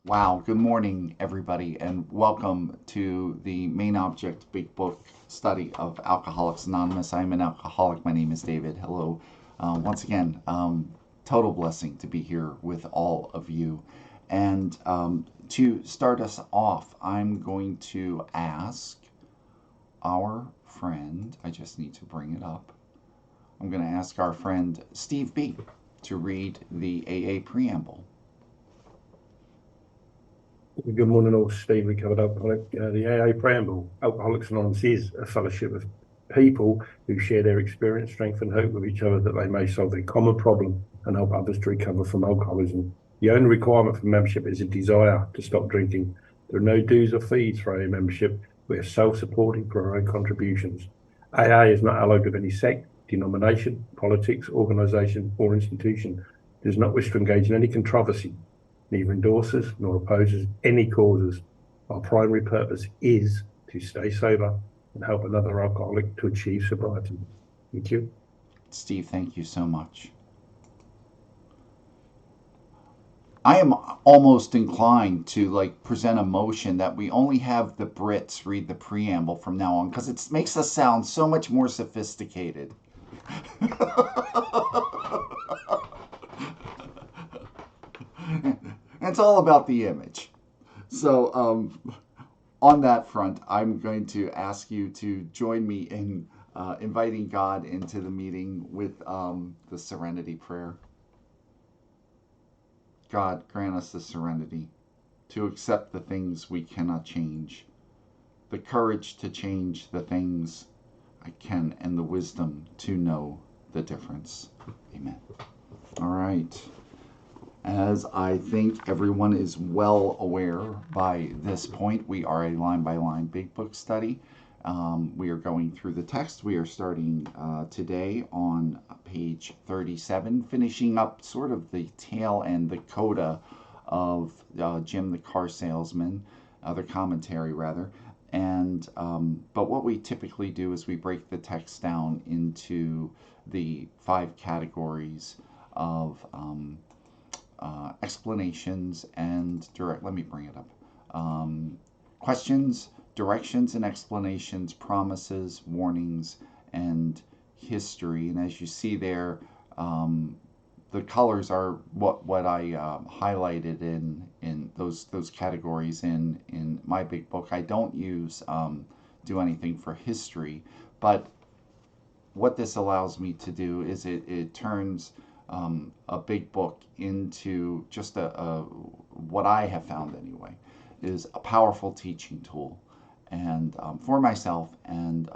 Wow, good morning, everybody, and welcome to the main object big book study of Alcoholics Anonymous. I'm an alcoholic. My name is David. Hello. Once again, total blessing to be here with all of you. And to start us off, I'm going to ask our friend, I just need to bring it up. I'm going to ask our friend Steve B. to read the AA preamble. Good morning, all. Steve, recovered alcoholic. The AA preamble: Alcoholics Anonymous is a fellowship of people who share their experience, strength, and hope with each other that they may solve a common problem and help others to recover from alcoholism. The only requirement for membership is a desire to stop drinking. There are no dues or fees for AA membership. We are self-supporting for our own contributions. AA is not allied with any sect, denomination, politics, organisation, or institution. It does not wish to engage in any controversy, neither endorses nor opposes any causes. Our primary purpose is to stay sober and help another alcoholic to achieve sobriety. Thank you. Steve, thank you so much. I am almost inclined to present a motion that we only have the Brits read the preamble from now on because it makes us sound so much more sophisticated. It's all about the image. So, on that front, I'm going to ask you to join me in inviting God into the meeting with the serenity prayer. God, grant us the serenity to accept the things we cannot change, the courage to change the things I can, and the wisdom to know the difference. Amen. All right. As I think everyone is well aware by this point, we are a line by line big book study. We are going through the text. We are starting today on page 37, finishing up sort of the tail end, the coda of Jim the Car Salesman, the commentary rather. And but what we typically do is we break the text down into the 5 categories of explanations and direct. Let me bring it up. Questions, directions and explanations, promises, warnings, and history. And as you see there, the colors are what I highlighted in those categories in my big book. I don't do anything for history, but what this allows me to do is it turns a big book into just a what I have found anyway is a powerful teaching tool, and for myself, and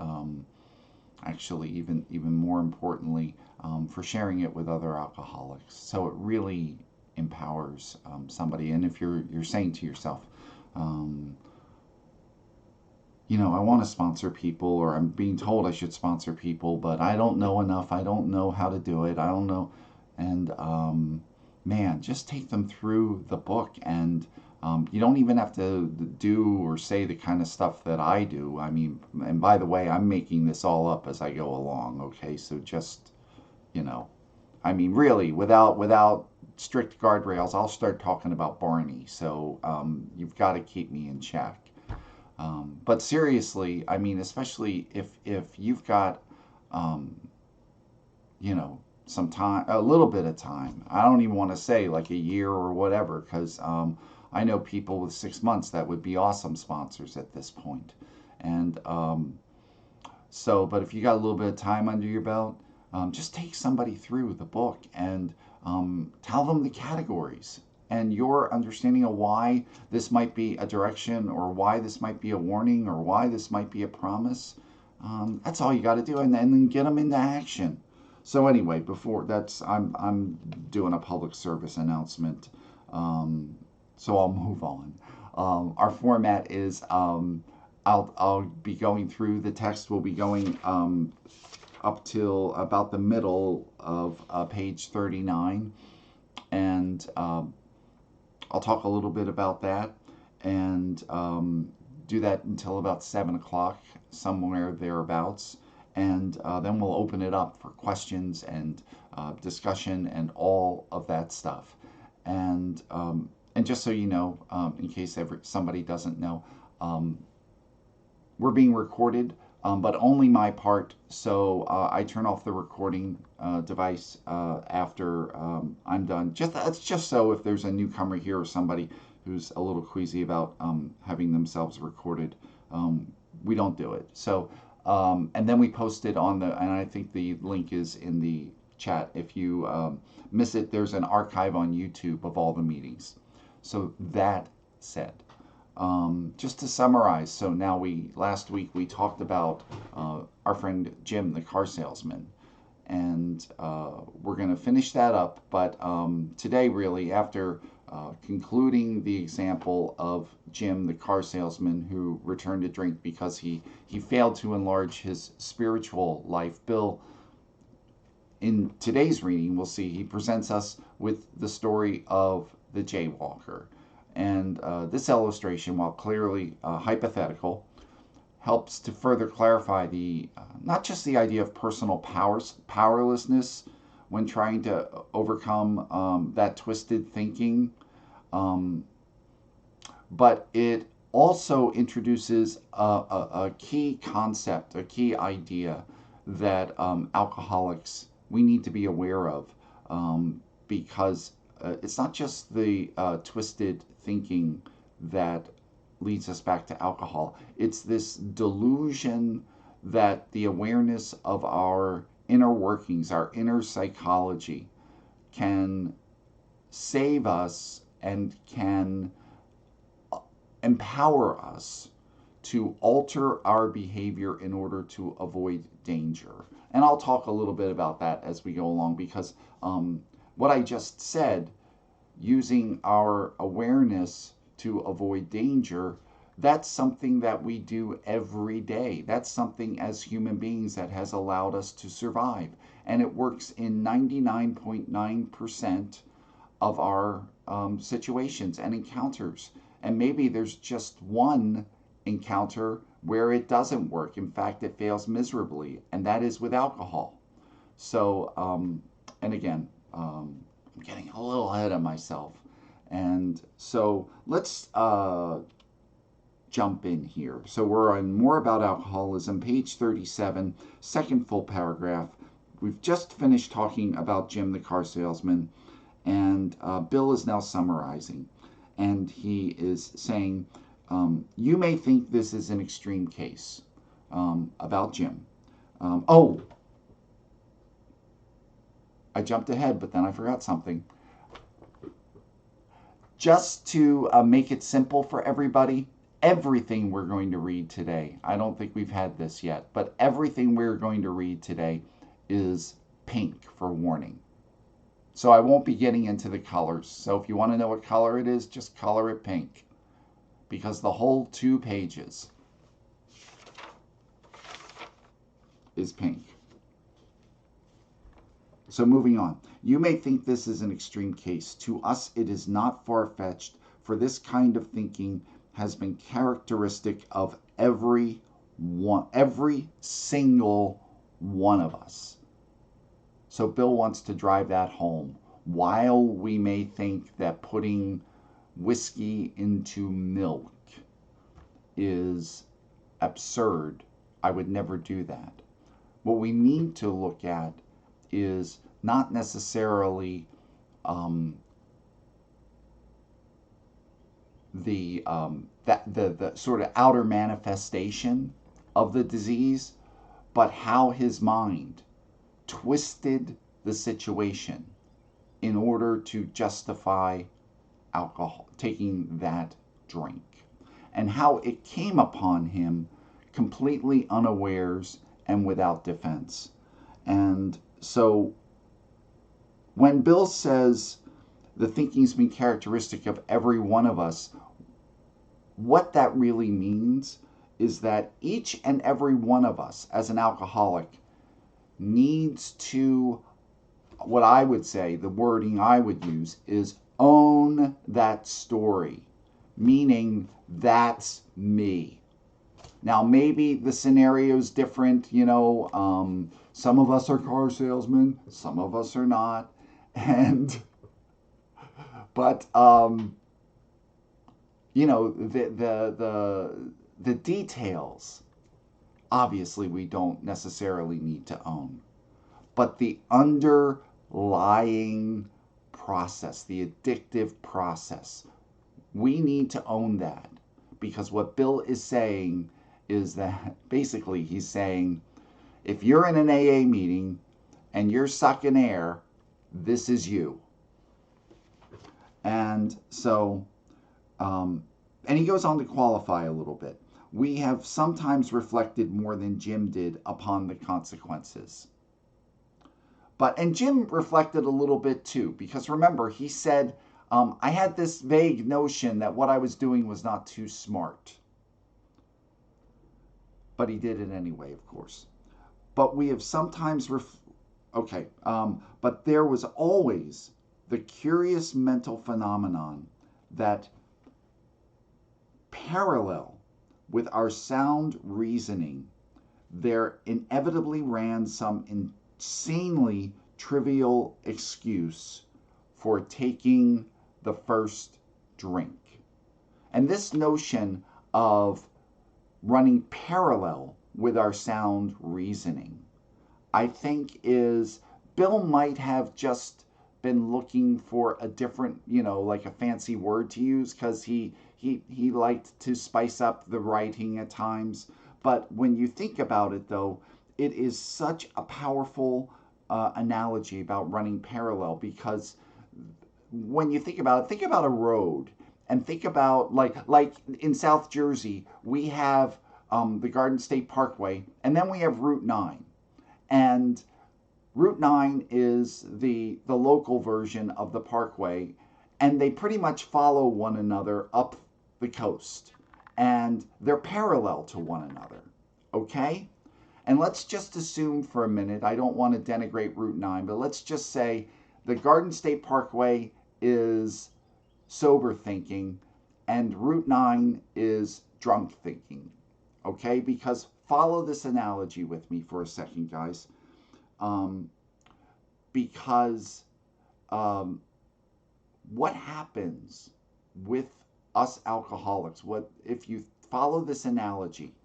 actually even more importantly, for sharing it with other alcoholics. So it really empowers somebody. And if you're saying to yourself, um, I want to sponsor people, or I'm being told I should sponsor people, but I don't know enough. I don't know how to do it. I don't know. And man, just take them through the book. And you don't even have to do or say the kind of stuff that I do. I mean, and by the way, I'm making this all up as I go along. Okay. So just, you know, I mean, really, without strict guardrails, I'll start talking about Barney. So you've got to keep me in check. But seriously, I mean, especially if you've got, um, some time, a little bit of time. I don't even want to say like a year or whatever, because I know people with 6 months that would be awesome sponsors at this point. And but if you got a little bit of time under your belt, just take somebody through the book and tell them the categories and your understanding of why this might be a direction, or why this might be a warning, or why this might be a promise. That's all you got to do, and then get them into action. So anyway, before that's I'm doing a public service announcement, um, so I'll move on. Our format is I'll be going through the text. Will be going up till about the middle of page 39, and I'll talk a little bit about that, and do that until about 7 o'clock, somewhere thereabouts, and then we'll open it up for questions and discussion and all of that stuff. And and just so you know, in case somebody doesn't know, um, we're being recorded, but only my part. So I turn off the recording device after I'm done. That's just so if there's a newcomer here or somebody who's a little queasy about having themselves recorded, we don't do it. So and then we post it on the, and I think the link is in the chat. If you miss it, there's an archive on YouTube of all the meetings. So that said, just to summarize, so now last week we talked about our friend Jim, the car salesman, and we're going to finish that up. But today, really, after concluding the example of Jim, the car salesman, who returned to drink because he failed to enlarge his spiritual life, Bill, in today's reading, we'll see he presents us with the story of the Jaywalker. And this illustration, while clearly hypothetical, helps to further clarify the not just the idea of personal powerlessness when trying to overcome that twisted thinking, but it also introduces a key concept, a key idea that alcoholics we need to be aware of, because it's not just the twisted thinking that leads us back to alcohol. It's this delusion that the awareness of our inner workings, our inner psychology, can save us and can empower us to alter our behavior in order to avoid danger. And I'll talk a little bit about that as we go along, because what I just said, using our awareness to avoid danger, that's something that we do every day. That's something as human beings that has allowed us to survive. And it works in 99.9% of our situations and encounters. And maybe there's just one encounter where it doesn't work. In fact, it fails miserably, and that is with alcohol. So, and again, I'm getting a little ahead of myself. And so let's jump in here. So we're on More About Alcoholism, page 37, second full paragraph. We've just finished talking about Jim, the car salesman, and Bill is now summarizing. And he is saying, you may think this is an extreme case about Jim. Oh, I jumped ahead, but then I forgot something. Just to make it simple for everybody, everything we're going to read today, I don't think we've had this yet, but everything we're going to read today is pink for warning. So I won't be getting into the colors. So if you want to know what color it is, just color it pink, because the whole 2 pages is pink. So moving on. You may think this is an extreme case. To us, it is not far-fetched, for this kind of thinking has been characteristic of every single one of us. So Bill wants to drive that home. While we may think that putting whiskey into milk is absurd, I would never do that. What we need to look at is not necessarily the sort of outer manifestation of the disease, but how his mind twisted the situation in order to justify alcohol, taking that drink, and how it came upon him completely unawares and without defense. And so when Bill says the thinking's been characteristic of every one of us, what that really means is that each and every one of us as an alcoholic needs to, what I would say, the wording I would use is own that story, meaning that's me. Now, maybe the scenario is different, some of us are car salesmen, some of us are not, but you know, the details, obviously we don't necessarily need to own, but the underlying process, the addictive process, we need to own that. Because what Bill is saying is that basically he's saying, if you're in an AA meeting and you're sucking air, this is you. And so, and he goes on to qualify a little bit. We have sometimes reflected more than Jim did upon the consequences. And Jim reflected a little bit too, because remember, he said, I had this vague notion that what I was doing was not too smart. But he did it anyway, of course. But we have sometimes, but there was always the curious mental phenomenon that parallel with our sound reasoning, there inevitably ran some insanely trivial excuse for taking the first drink. And this notion of running parallel with our sound reasoning, I think is, Bill might have just been looking for a different, like a fancy word to use, because he liked to spice up the writing at times. But when you think about it, though, it is such a powerful analogy about running parallel, because when you think about it, think about a road, and think about like in South Jersey, we have the Garden State Parkway, and then we have Route 9. And Route 9 is the local version of the Parkway, and they pretty much follow one another up the coast, and they're parallel to one another, okay? And let's just assume for a minute, I don't want to denigrate Route 9, but let's just say the Garden State Parkway is sober thinking and Route 9 is drunk thinking, okay? Because follow this analogy with me for a second, guys. Because what happens with us alcoholics, what if you follow this analogy,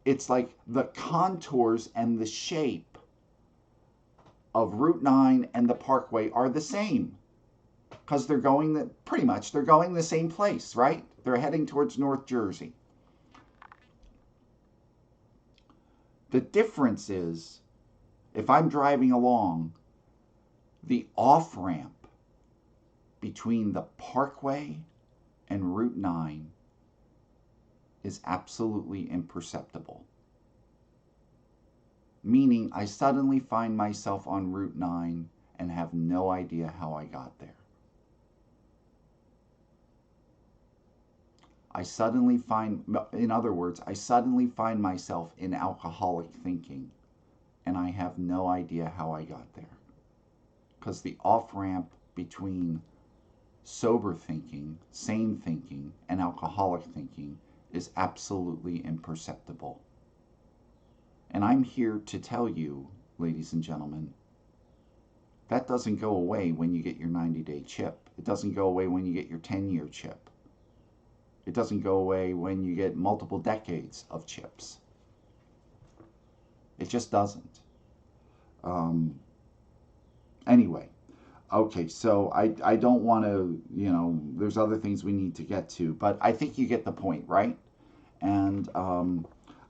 it's like the contours and the shape of Route 9 and the Parkway are the same, because they're going the same place, right? They're heading towards North Jersey. The difference is, if I'm driving along, the off-ramp between the Parkway and Route 9 is absolutely imperceptible. Meaning, I suddenly find myself on Route 9 and have no idea how I got there. In other words, I suddenly find myself in alcoholic thinking, and I have no idea how I got there. Because the off-ramp between sober thinking, sane thinking, and alcoholic thinking is absolutely imperceptible. And I'm here to tell you, ladies and gentlemen, that doesn't go away when you get your 90-day chip. It doesn't go away when you get your 10-year chip. It doesn't go away when you get multiple decades of chips. It just doesn't. Anyway, okay, so I don't want to, there's other things we need to get to, but I think you get the point, right? And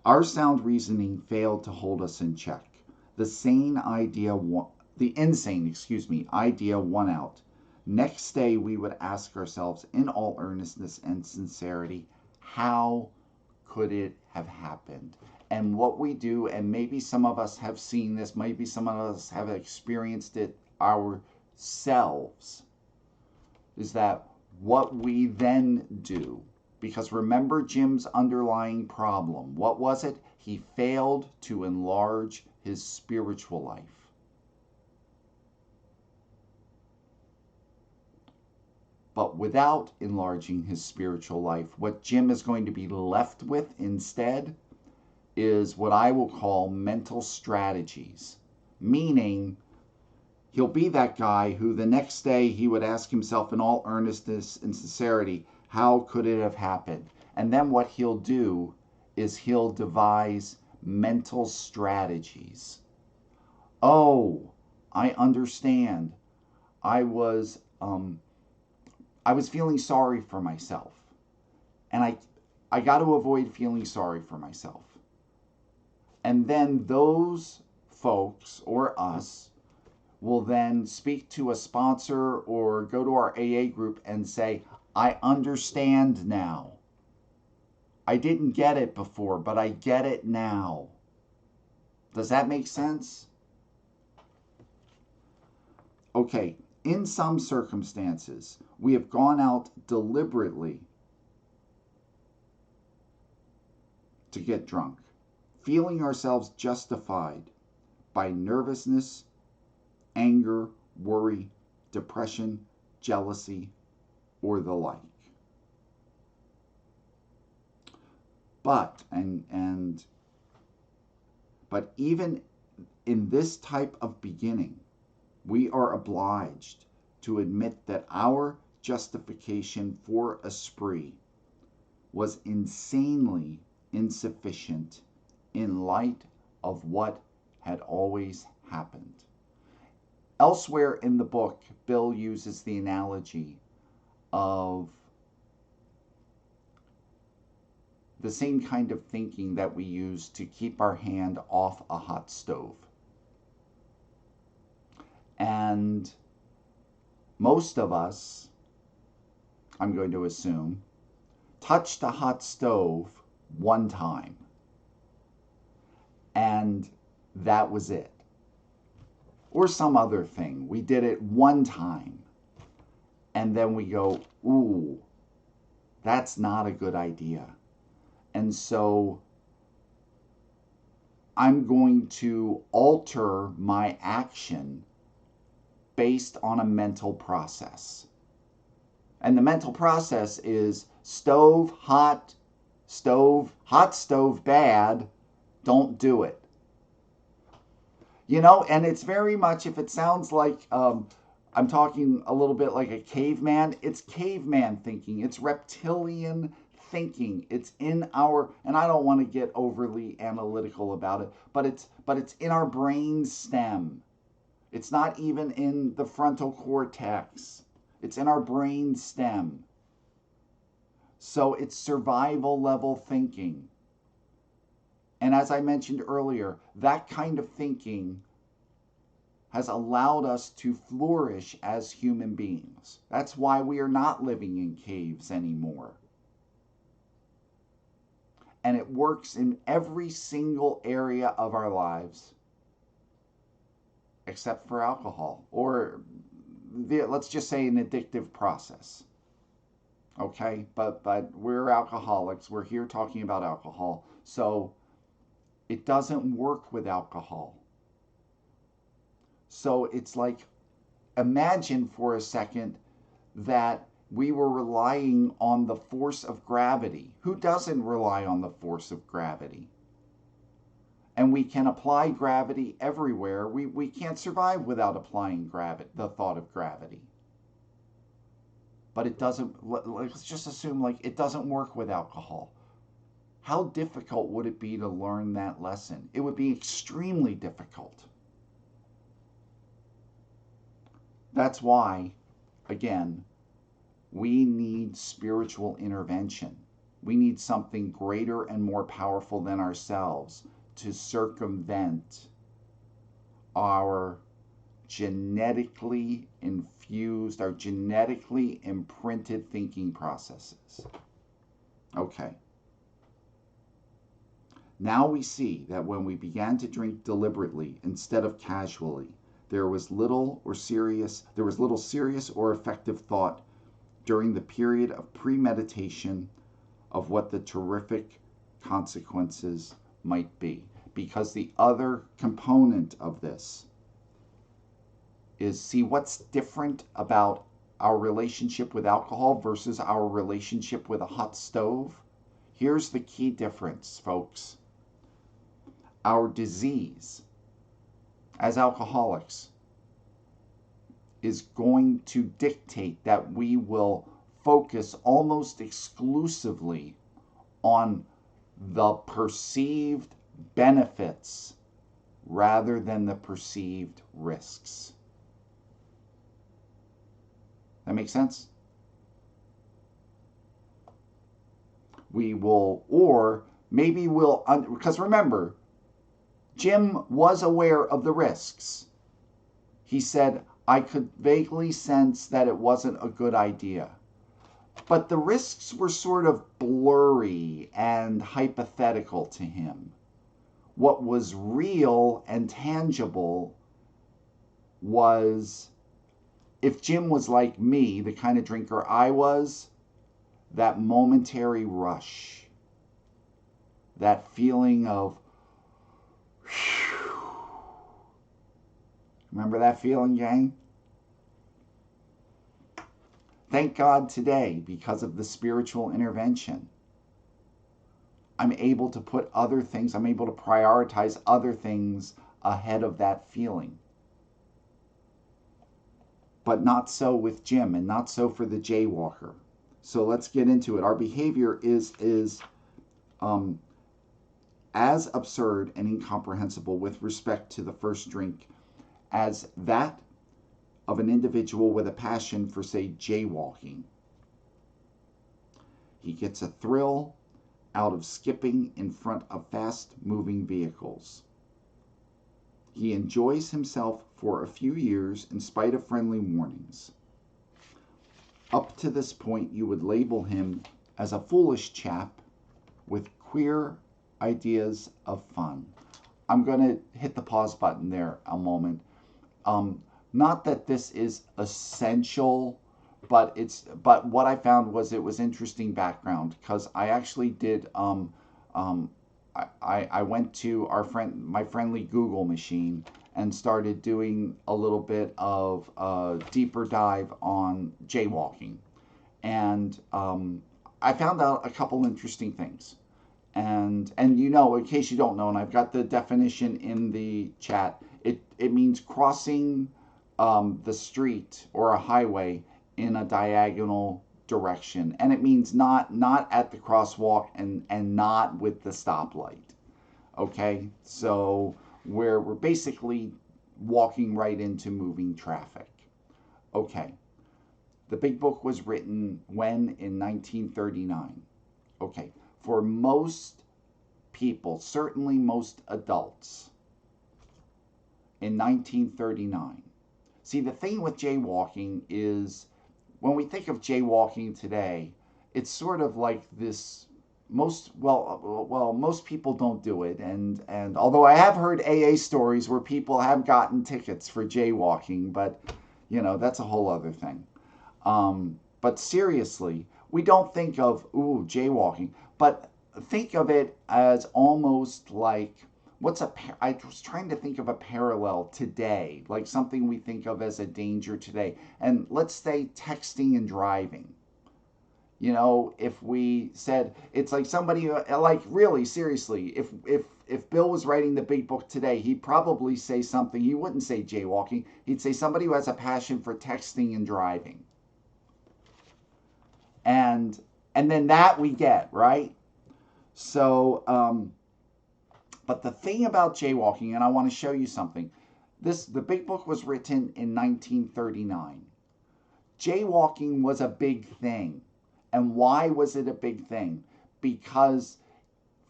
our sound reasoning failed to hold us in check. The insane idea won out. Next day, we would ask ourselves in all earnestness and sincerity, how could it have happened? And what we do, and maybe some of us have seen this, maybe some of us have experienced it ourselves, is that what we then do, because remember Jim's underlying problem, what was it? He failed to enlarge his spiritual life. But without enlarging his spiritual life, what Jim is going to be left with instead is what I will call mental strategies. Meaning, he'll be that guy who the next day he would ask himself in all earnestness and sincerity, How could it have happened? And then what he'll do is he'll devise mental strategies. Oh, I understand. I was um, I was feeling sorry for myself, and I got to avoid feeling sorry for myself. And then those folks or us will then speak to a sponsor or go to our AA group and say, I understand now. I didn't get it before, but I get it now. Does that make sense? Okay, in some circumstances, we have gone out deliberately to get drunk, feeling ourselves justified by nervousness, anger, worry, depression, jealousy, or the like. But but even in this type of beginning, we are obliged to admit that our justification for a spree was insanely insufficient in light of what had always happened. Elsewhere in the book, Bill uses the analogy of the same kind of thinking that we use to keep our hand off a hot stove. And most of us, I'm going to assume, touched a hot stove one time. And that was it. Or some other thing. We did it one time. And then we go, ooh, that's not a good idea. And so I'm going to alter my action based on a mental process. And the mental process is hot stove, bad, don't do it. You know, and it's very much, if it sounds like I'm talking a little bit like a caveman, it's caveman thinking, it's reptilian thinking. It's in our, and I don't want to get overly analytical about it, but it's in our brain stem. It's not even in the frontal cortex. It's in our brain stem. So it's survival level thinking. And as I mentioned earlier, that kind of thinking has allowed us to flourish as human beings. That's why we are not living in caves anymore. And it works in every single area of our lives except for alcohol, or let's just say an addictive process. Okay, but we're alcoholics. We're here talking about alcohol. So it doesn't work with alcohol. So it's like, imagine for a second that we were relying on the force of gravity. Who doesn't rely on the force of gravity? And we can apply gravity everywhere. We can't survive without applying gravity, the thought of gravity. But it doesn't, let's just assume like it doesn't work with alcohol. How difficult would it be to learn that lesson? It would be extremely difficult. That's why, again, we need spiritual intervention. We need something greater and more powerful than ourselves to circumvent our genetically infused, our genetically imprinted thinking processes. Okay. Now we see that when we began to drink deliberately instead of casually, there was little serious or effective thought during the period of premeditation of what the terrific consequences might be. Because the other component of this is, see what's different about our relationship with alcohol versus our relationship with a hot stove? Here's the key difference, folks. Our disease as alcoholics is going to dictate that we will focus almost exclusively on the perceived benefits rather than the perceived risks. That makes sense? We will, or maybe we'll, because remember, Jim was aware of the risks. He said, I could vaguely sense that it wasn't a good idea. But the risks were sort of blurry and hypothetical to him. What was real and tangible was, if Jim was like me, the kind of drinker I was, that momentary rush, that feeling of, whew. Remember that feeling, gang? Thank God today, because of the spiritual intervention, I'm able to put other things, I'm able to prioritize other things ahead of that feeling. But not so with Jim, and not so for the Jaywalker. So let's get into it. Our behavior is as absurd and incomprehensible with respect to the first drink as that of an individual with a passion for, say, jaywalking. He gets a thrill out of skipping in front of fast-moving vehicles. He enjoys himself for a few years in spite of friendly warnings. Up to this point, you would label him as a foolish chap with queer ideas of fun. I'm going to hit the pause button there a moment. Not that this is essential, but what I found was it was interesting background, because I actually did I went to my friendly Google machine and started doing a little bit of a deeper dive on jaywalking, and I found out a couple interesting things. And in case you don't know, and I've got the definition in the chat, it means crossing the street or a highway in a diagonal direction, and it means not at the crosswalk and not with the stoplight. Okay, so we're basically walking right into moving traffic. Okay, the big book was written when? In 1939. Okay, for most people, certainly most adults, in 1939. See, the thing with jaywalking is, when we think of jaywalking today, it's sort of like this. Most people don't do it, and although I have heard AA stories where people have gotten tickets for jaywalking, but that's a whole other thing. But seriously, we don't think of jaywalking, but think of it as almost like I was trying to think of a parallel today, like something we think of as a danger today. And let's say texting and driving. If we said, it's like somebody, like, really seriously, if Bill was writing the big book today, he'd probably say something. He wouldn't say jaywalking. He'd say somebody who has a passion for texting and driving. And then that we get, right? So, but the thing about jaywalking, and I want to show you something. The big book was written in 1939. Jaywalking was a big thing. And why was it a big thing? Because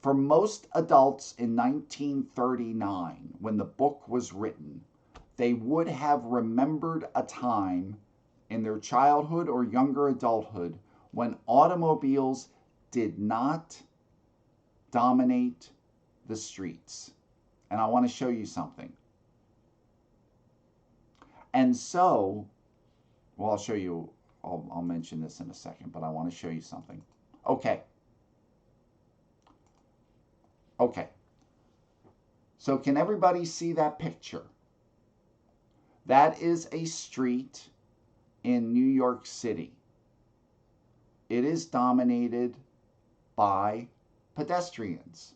for most adults in 1939, when the book was written, they would have remembered a time in their childhood or younger adulthood when automobiles did not dominate the streets. And I want to show you something. And so, I'll show you. I'll mention this in a second, but I want to show you something. Okay. So can everybody see that picture? That is a street in New York City. It is dominated by pedestrians.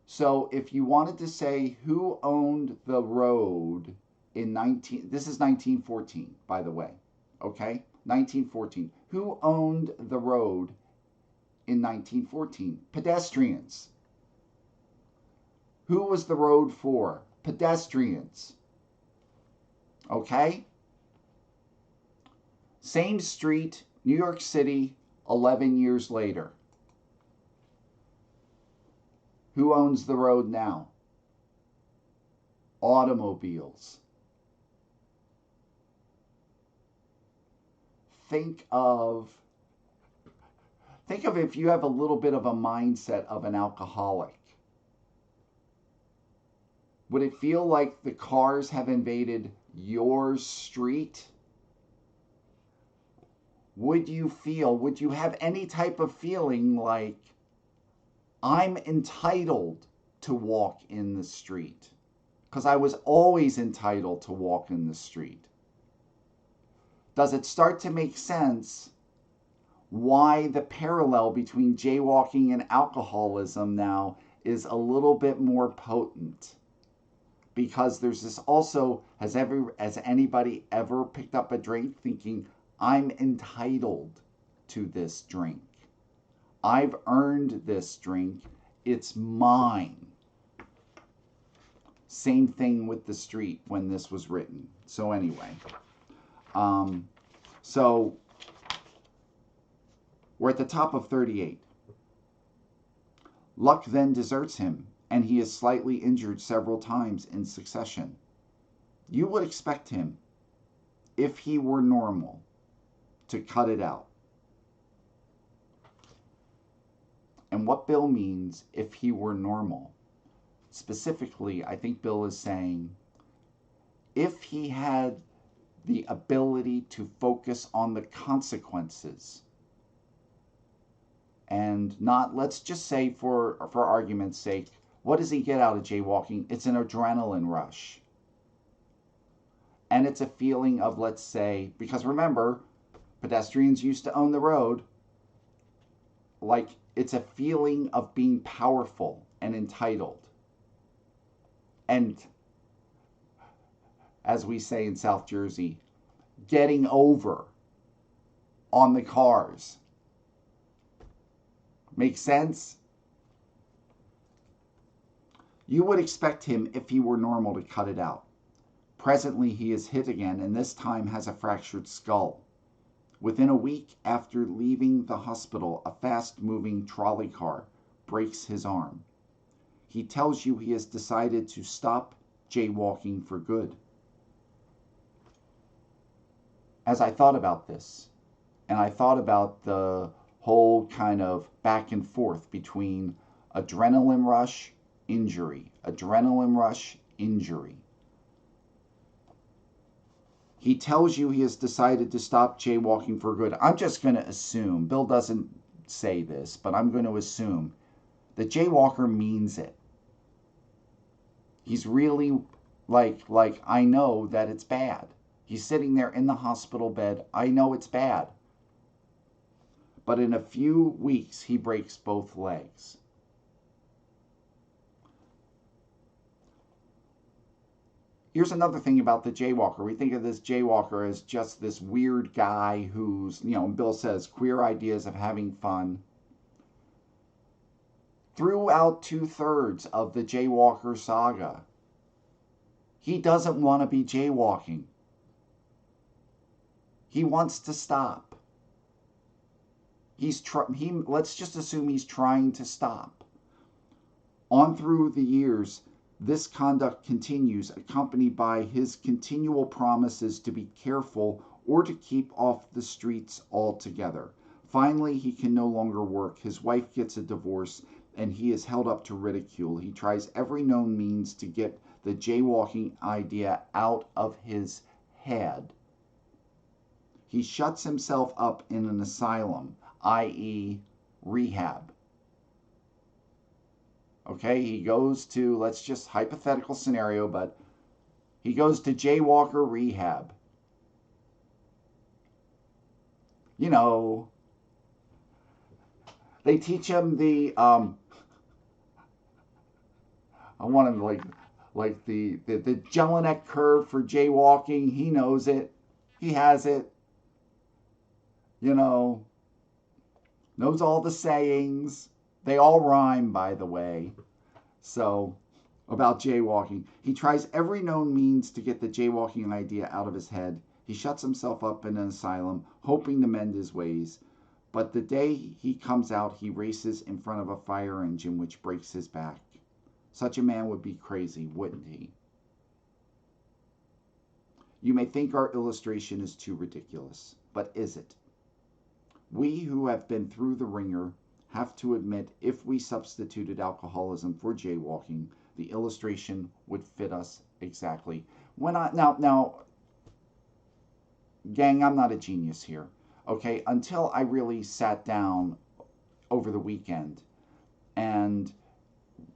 So if you wanted to say who owned the road this is 1914, by the way, okay? 1914. Who owned the road in 1914? Pedestrians. Who was the road for? Pedestrians. Okay? Same street, New York City, 11 years later. Who owns the road now? Automobiles. Think of if you have a little bit of a mindset of an alcoholic. Would it feel like the cars have invaded your street? Would you have any type of feeling like I'm entitled to walk in the street? Because I was always entitled to walk in the street. Does it start to make sense why the parallel between jaywalking and alcoholism now is a little bit more potent? Because there's this also, has anybody ever picked up a drink thinking, I'm entitled to this drink. I've earned this drink. It's mine. Same thing with the street when this was written. So anyway, so we're at the top of 38. Luck then deserts him, and he is slightly injured several times in succession. You would expect him, if he were normal, to cut it out. And what Bill means, if he were normal, specifically, I think Bill is saying, if he had the ability to focus on the consequences and not, let's just say for argument's sake, what does he get out of jaywalking? It's an adrenaline rush. And it's a feeling of, let's say, because remember, pedestrians used to own the road, like it's a feeling of being powerful and entitled. And as we say in South Jersey, getting over on the cars. Make sense? You would expect him, if he were normal, to cut it out. Presently, he is hit again, and this time has a fractured skull. Within a week after leaving the hospital, a fast-moving trolley car breaks his arm. He tells you he has decided to stop jaywalking for good. As I thought about this, and I thought about the whole kind of back and forth between adrenaline rush, injury, adrenaline rush, injury. He tells you he has decided to stop jaywalking for good. I'm just going to assume, Bill doesn't say this, but I'm going to assume that Jaywalker means it. He's really like, I know that it's bad. He's sitting there in the hospital bed. I know it's bad. But in a few weeks, he breaks both legs. Here's another thing about the jaywalker. We think of this jaywalker as just this weird guy who's, Bill says, queer ideas of having fun. Throughout 2/3 of the Jaywalker saga, he doesn't want to be jaywalking. He wants to stop. Let's just assume he's trying to stop. On through the years, this conduct continues, accompanied by his continual promises to be careful or to keep off the streets altogether. Finally, he can no longer work. His wife gets a divorce, and he is held up to ridicule. He tries every known means to get the jaywalking idea out of his head. He shuts himself up in an asylum, i.e., rehab. Okay, he goes to, let's just hypothetical scenario, but he goes to Jaywalker rehab. They teach him the, I want him like the Jelinek curve for jaywalking. He knows it. He has it. you know, knows all the sayings. They all rhyme, by the way. So, about jaywalking. He tries every known means to get the jaywalking idea out of his head. He shuts himself up in an asylum, hoping to mend his ways. But the day he comes out, he races in front of a fire engine, which breaks his back. Such a man would be crazy, wouldn't he? You may think our illustration is too ridiculous, but is it? We who have been through the ringer have to admit if we substituted alcoholism for jaywalking, the illustration would fit us exactly. Now, gang, I'm not a genius here. Okay, until I really sat down over the weekend and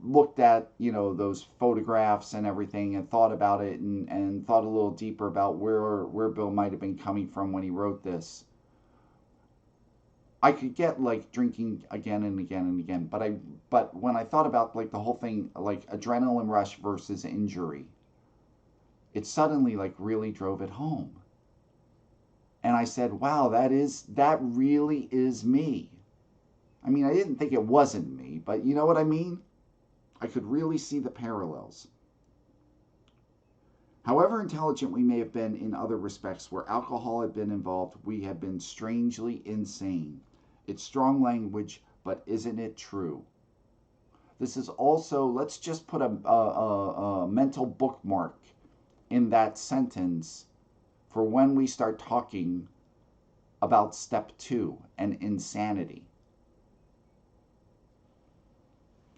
looked at, those photographs and everything and thought about it and thought a little deeper about where Bill might have been coming from when he wrote this. I could get like drinking again and again and again, but when I thought about like the whole thing, like adrenaline rush versus injury, it suddenly like really drove it home. And I said, wow, that really is me. I mean, I didn't think it wasn't me, but you know what I mean? I could really see the parallels. However intelligent we may have been in other respects where alcohol had been involved, we have been strangely insane. It's strong language, but isn't it true? This is also, let's just put a mental bookmark in that sentence for when we start talking about step 2 and insanity.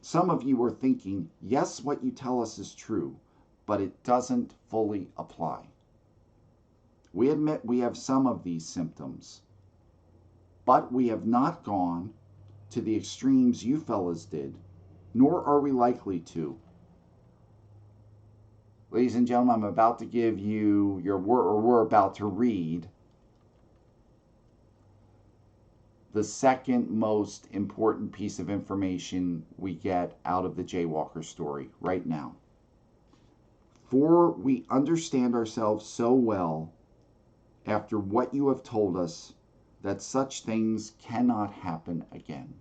Some of you are thinking, yes, what you tell us is true, but it doesn't fully apply. We admit we have some of these symptoms, but we have not gone to the extremes you fellas did, nor are we likely to. Ladies and gentlemen, I'm about to give you we're about to read the second most important piece of information we get out of the Jaywalker story right now. For we understand ourselves so well after what you have told us that such things cannot happen again.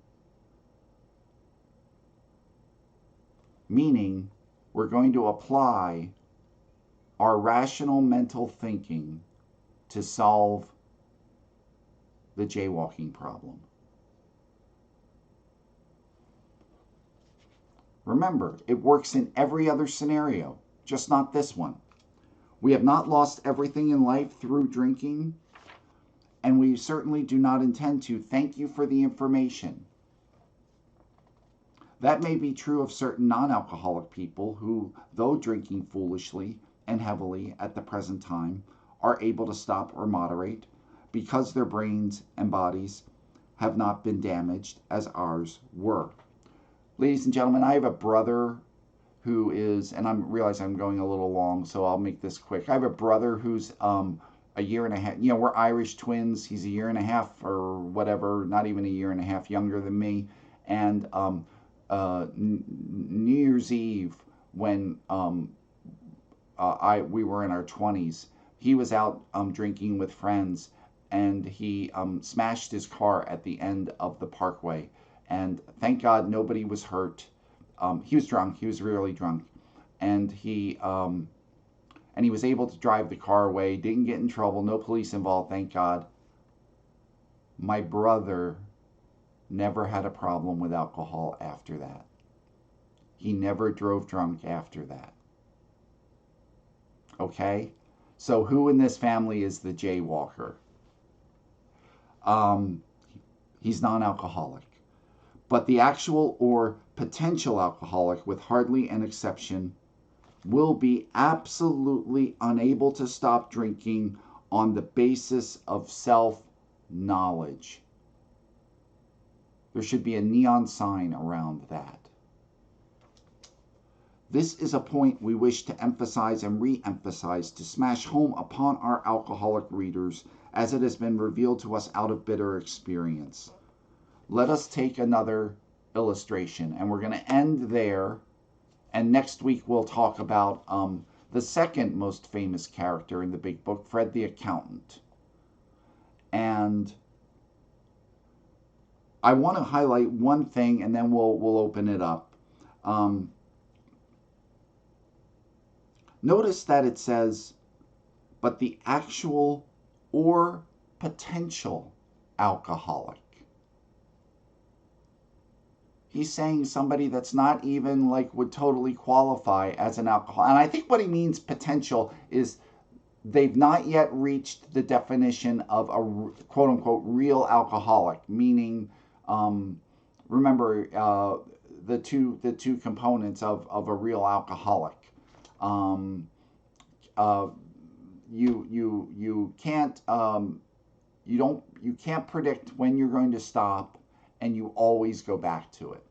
Meaning, we're going to apply our rational mental thinking to solve the jaywalking problem. Remember, it works in every other scenario, just not this one. We have not lost everything in life through drinking, and we certainly do not intend to. Thank you for the information. That may be true of certain non-alcoholic people who, though drinking foolishly and heavily at the present time, are able to stop or moderate because their brains and bodies have not been damaged as ours were. Ladies and gentlemen, I have a brother who is, and I realize I'm going a little long, so I'll make this quick. I have a brother who's a year and a half, we're Irish twins. He's a year and a half or whatever, not even a year and a half younger than me. And New Year's Eve, when we were in our 20s, he was out drinking with friends, and he smashed his car at the end of the parkway. And thank God nobody was hurt. He was drunk. He was really drunk, and he was able to drive the car away. Didn't get in trouble. No police involved. Thank God. My brother never had a problem with alcohol after that. He never drove drunk after that. Okay? So who in this family is the jaywalker? He's non-alcoholic. But the actual or potential alcoholic, with hardly an exception, will be absolutely unable to stop drinking on the basis of self-knowledge. There should be a neon sign around that. This is a point we wish to emphasize and re-emphasize to smash home upon our alcoholic readers as it has been revealed to us out of bitter experience. Let us take another illustration, and we're going to end there, and next week we'll talk about the second most famous character in the big book, Fred the Accountant. And I want to highlight one thing, and then we'll open it up. Notice that it says, but the actual or potential alcoholic. He's saying somebody that's not even like would totally qualify as an alcoholic. And I think what he means potential is they've not yet reached the definition of a quote unquote real alcoholic, meaning, remember the two components of a real alcoholic. Um, uh, you can't you can't predict when you're going to stop, and you always go back to it.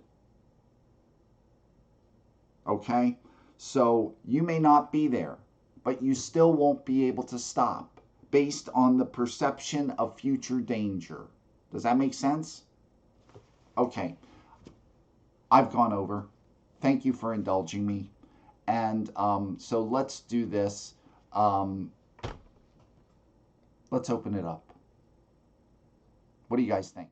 Okay, so you may not be there, but you still won't be able to stop based on the perception of future danger. Does that make sense? Okay, I've gone over. Thank you for indulging me. And so let's do this. Um, let's open it up. What do you guys think?